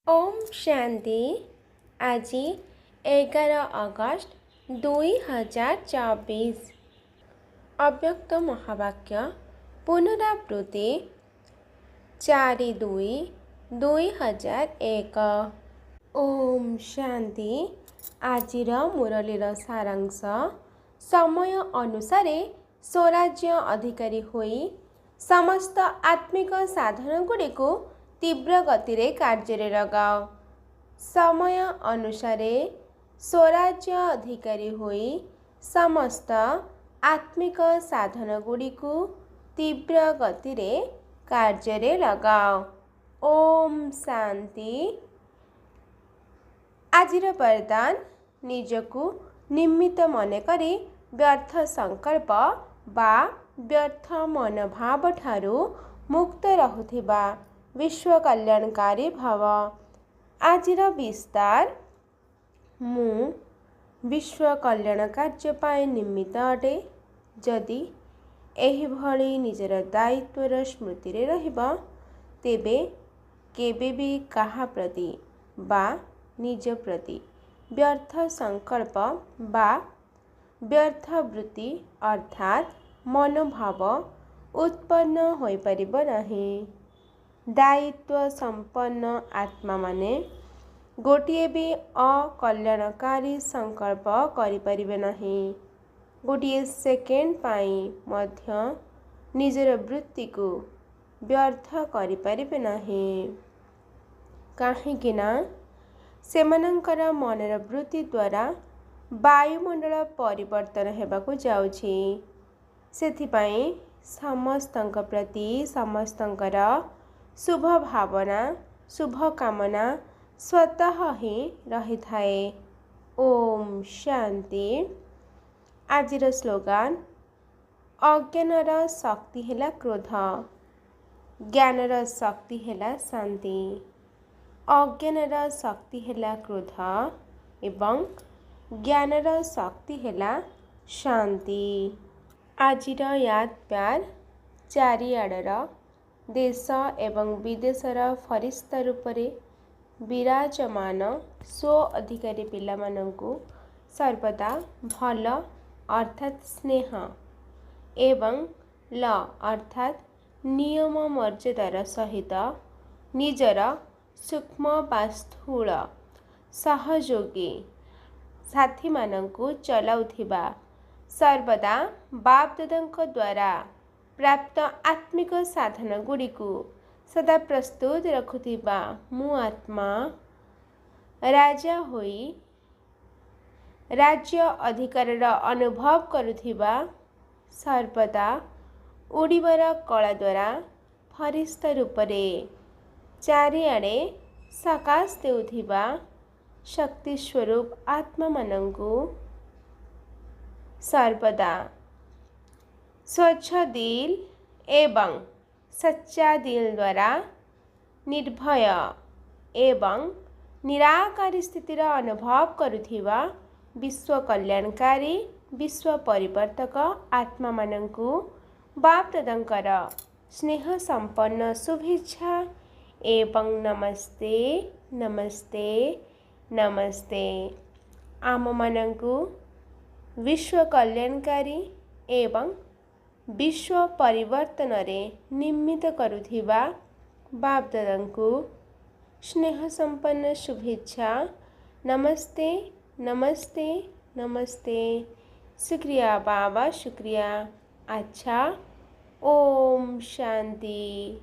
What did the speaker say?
ओम शांति। आज 11 अगस्त 2024। अव्यक्त महावाक्य पुनरावृत्ति 4/2/2001। ओम शांति। आजिर मुरलीर सारांश समय अनुसार स्वराज्य अधिकारी होई समस्त आत्मिक साधन गुड़िक तीव्र गति रे कार्य लगाओ। समय अनुसार स्वराज्य अधिकारी होई समस्त आत्मिक साधन गुड़िक तीव्र गति रे कार्य रे लगाओ। ओम शांति। आजिर वरदान निजकु निमित्त मन करी व्यर्थ संकल्प बा व्यर्थ मनोभाव ठारू मुक्त रहुथिबा विश्व कल्याणकारी भाव। आजिर विस्तार मु विश्व कल्याण कार्य पाए निमित्त अटे। जदि एही भली निजर दायित्वर स्मृति रे रहिबा तेबे केबे भी कहा प्रति बा निज प्रति व्यर्थ संकल्प बा व्यर्थ वृत्ति अर्थात मनोभाव उत्पन्न होई परिबो नाही। दायित्व संपन्न आत्मा माने गोटिए भी अकल्याणकारी संकल्प करिपरिबे नाही। गोटिए सेकेंड पाई मध्य निजर वृत्ति को व्यर्थ करिपरिबे नाही। काहेकि ना सेमानंकर मनर वृत्ति द्वारा वायुमंडल परिवर्तन हेबाकु जाउछि। सेथिपाई समस्तंक प्रति समस्तंकर शुभ भावना शुभ कामना स्वतः ही रही थाए। ओम शांति। आजिर स्लोगान अज्ञानर शक्ति हेला क्रोध, ज्ञानर शक्ति हेला शांति। अज्ञानर शक्ति हेला क्रोध एवं ज्ञानर शक्ति हेला शांति। आजिर याद प्यार चारिआडर देश एवं विदेशर फरिश्ता रूपरे विराजमान स्व अधिकारी पिलामानंकु सर्वदा भल अर्थात स्नेह एवं ल अर्थात नियम मर्यादार सहित निजर सूक्ष्म वा स्थूल सहयोगी साथी मानंकु चलाउथिबा सर्वदा बापदादांक द्वारा प्राप्त आत्मिक साधन गुड़िकु सदा प्रस्तुत रखुथिबा मु आत्मा राजा होई राज्य अधिकारर अनुभव करुथिबा सर्वदा उड़ीबार कला द्वारा फरिश्ता रूपरे चारिआडे सकाश देउथिबा शक्ति स्वरूप आत्मा मानंकु सर्वदा स्वच्छ दिल एवं सच्चा दिल द्वारा निर्भय एवं निराकारी स्थितिर अनुभव करुथिबा विश्व कल्याणकारी विश्व परिवर्तक आत्मा मानंकु बापदादांकर स्नेह संपन्न शुभेच्छा एवं नमस्ते नमस्ते नमस्ते। आम मानंकु विश्व कल्याणकारी एवं विश्व परिवर्तन रे निमित्त करुथिबा बापदादांकु स्नेह संपन्न शुभेच्छा नमस्ते नमस्ते नमस्ते। शुक्रिया बाबा शुक्रिया। अच्छा ओम शांति।